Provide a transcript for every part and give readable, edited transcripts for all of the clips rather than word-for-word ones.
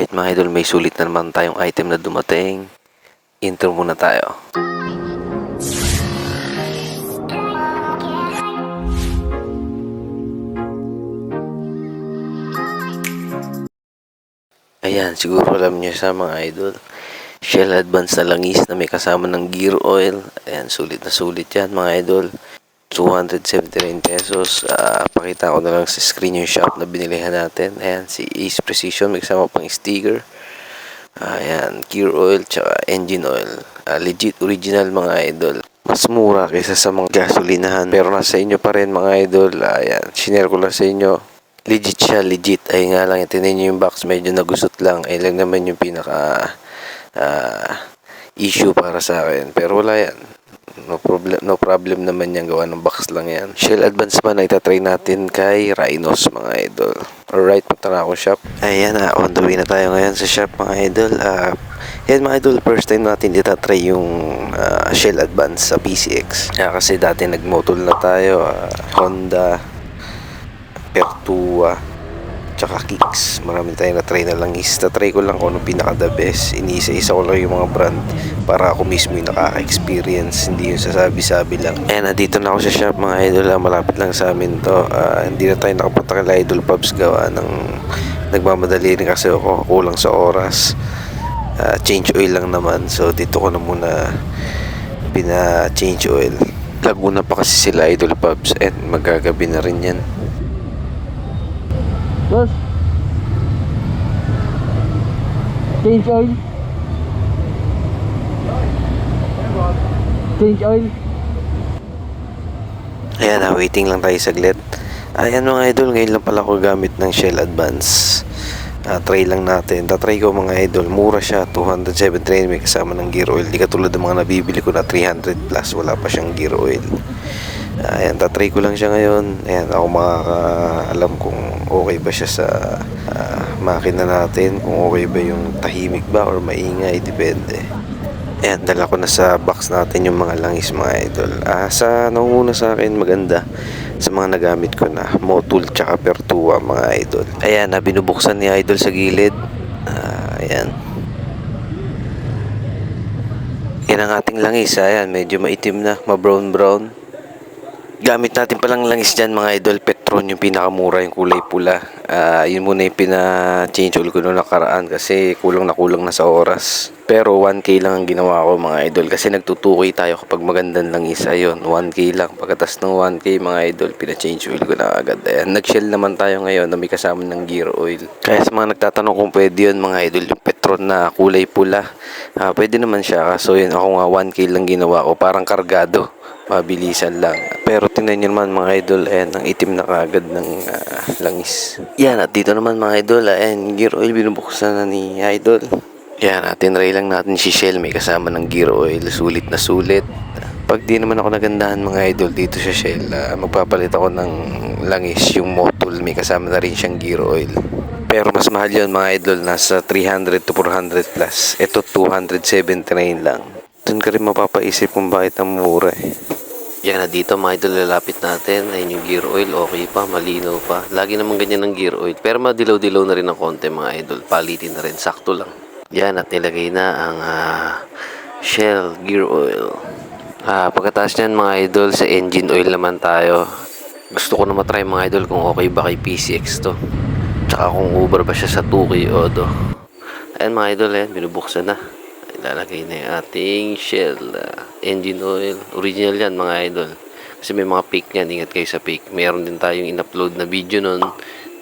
Alright mga idol, may sulit na naman tayong item na dumating. Intro muna tayo. Ayan, siguro alam niyo sa mga idol. Shell Advance na langis na may kasama ng gear oil. Ayan, sulit na sulit yan mga idol. 279 pesos. Pakita ko na lang sa screen yung shop na binilihan natin. Ayan, si Ace Precision. May kasama pang sticker. Ayan, gear oil tsaka engine oil. Legit original mga idol. Mas mura kaysa sa mga gasolinahan. Pero nasa inyo pa rin mga idol. Ayan, sinare ko lang sa inyo. Legit siya, legit. Ay nga lang, itinan nyo yung box. Medyo nagusot lang. Ay lang naman yung pinaka issue para sa akin. Pero wala yan. No problem naman yan, gawa ng box lang yan. Shell Advance pa na itatry natin kay Rhinos mga idol. Alright, punta na ako shop. Ayan, on the way na tayo ngayon sa shop mga idol. Yan mga idol, first time natin itatry yung Shell Advance sa PCX. Kasi dati nagmotol na tayo, Honda, Pertua, tsaka Kicks. Marami tayong na-try na lang. Try ko lang kung ano pinaka the best. Iniisa-isa ko lang yung mga brand para ako mismo yung nakaka-experience, hindi yung sasabi-sabi lang. Ayan, nandito na ako sa shop mga idol. Malapit lang sa amin to. Hindi na tayo nakapunta kay Idol Pubs gawa ng nagmamadali rin kasi ako, kulang sa oras. Change oil lang naman. So dito ko na muna pina-change oil. Laguna pa kasi sila Idol Pubs and magagabi na rin yan. Boss, change oil. Change oil. Ayan, waiting lang tayo saglit. Ayan mga idol, ngayon lang pala ako gamit ng Shell Advance. Try lang natin. Tatry ko mga idol, mura siya, 279, may kasama ng gear oil. Di katulad ng mga nabibili ko na 300 plus, wala pa siyang gear oil. Ayan, tatry ko lang siya ngayon. Ayan, ako makakaalam kung okay ba siya sa makina natin, kung okay ba yung tahimik ba or maingay, depende. Ayan, dala ko na sa box natin yung mga langis mga idol. Sa nangunguna sa akin maganda sa mga nagamit ko na Motul tsaka Pertua mga idol. Ayan, binubuksan ni idol sa gilid. Ayan. Yan ang ating langis. Ayan, medyo maitim na, ma-brown. Gamit natin palang langis dyan mga idol, Petron yung pinakamura, yung kulay pula. Yun muna yung pina-change oil ko noong nakaraan kasi kulang na sa oras. Pero 1K lang ang ginawa ko mga idol kasi nagtutukoy tayo kapag magandang langis. Ayun, 1K lang. Pagkatas ng 1K mga idol, pina-change oil ko na agad. Ayan, nag-shell naman tayo ngayon na may kasama ng gear oil. Kaya sa mga nagtatanong kung pwede yun mga idol, yung Petron na kulay pula, pwede naman siya. So yun, ako nga 1K lang ginawa ko, parang kargado. Mabilisan lang. Pero tingnan nyo naman mga idol, ayan, ang itim na kagad ng langis. Yan, at dito naman mga idol, ayan, gear oil binubuksan na ni idol. Yan, tinry lang natin si Shell, may kasama ng gear oil, sulit na sulit. Pag di naman ako nagandahan mga idol dito sa Shell, magpapalit ako ng langis, yung Motul, may kasama na rin siyang gear oil. Pero mas mahal yun mga idol, nasa 300 to 400 plus. Ito 279 lang. Doon ka rin mapapaisip kung bakit ang mura eh. Yan na dito mga idol, lalapit natin. Ayun yung gear oil, okay pa, malinaw pa. Lagi naman ganyan ng gear oil. Pero madilaw-dilaw na rin ng konti mga idol. Palitin na rin, sakto lang. Yan, at nilagay na ang Shell gear oil. Pagkatapos nyan mga idol, sa engine oil naman tayo. Gusto ko na matry mga idol kung okay ba kay PCX to. Tsaka kung uber ba siya sa 2K Odo. Ayan mga idol, ayan, binubuksan na. Ilalagay na yung ating Shell engine oil. Original yan mga idol. Kasi may mga fake niyan. Ingat kayo sa fake. Meron din tayong in-upload na video nun.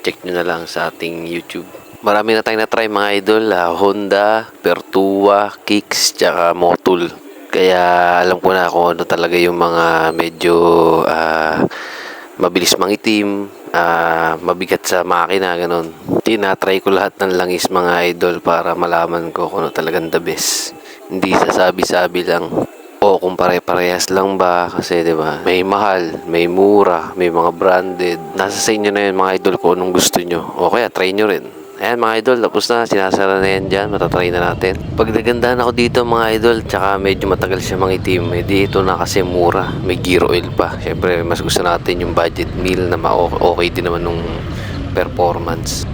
Check nyo na lang sa ating YouTube. Marami na tayong na-try mga idol. Honda, Pertua, Kicks, tsaka Motul. Kaya alam ko na kung ano talaga yung mga medyo mabilis mangitim, mabigat sa makina, ganun. Tinatry ko lahat ng langis mga idol para malaman ko kung ano talagang the best. Hindi sasabi-sabi lang o kung pare-parehas lang ba kasi 'di ba? May mahal, may mura, may mga branded. Nasa sa inyo na 'yan mga idol kung anong gusto nyo. O kaya try nyo rin. Ayan mga idol, tapos na, sinasara na yan dyan, matatry na natin. Pag nagandahan ako dito mga idol, tsaka medyo matagal siya mangitim, dito na kasi mura, may gear oil pa. Siyempre, mas gusto natin yung budget meal na okay din naman nung performance.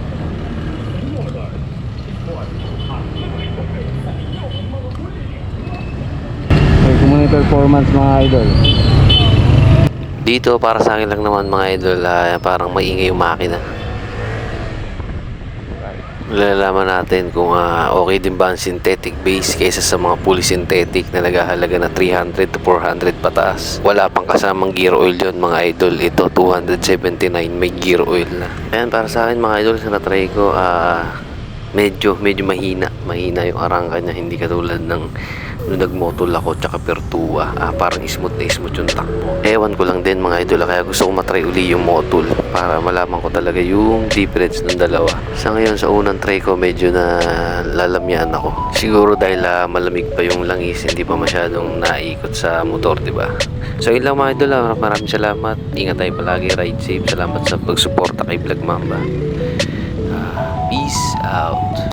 performance mga idol. Dito para sa akin lang naman mga idol, parang maingay yung makina. Malalaman natin kung okay din ba ang synthetic base kaysa sa mga fully synthetic na naghahalaga na 300 to 400 pataas. Wala pang kasamang gear oil yon mga idol. Ito 279 may gear oil na. Ayan, para sa akin mga idol, sa natry ko, medyo mahina yung arangka niya, hindi katulad ng nung nagmotol ako tsaka Pertua, parang smooth na smooth yung takbo. Ewan ko lang din mga idol, kaya gusto ko matry uli yung motol para malaman ko talaga yung difference ng dalawa. Sa ngayon, sa unang try ko, medyo na lalamyaan ako, siguro dahil malamig pa yung langis, hindi pa masyadong naikot sa motor, diba? So yun lang mga idol, maraming salamat, ingat tayo palagi, ride safe, salamat sa pagsuporta kay Vlog Mamba. Peace out.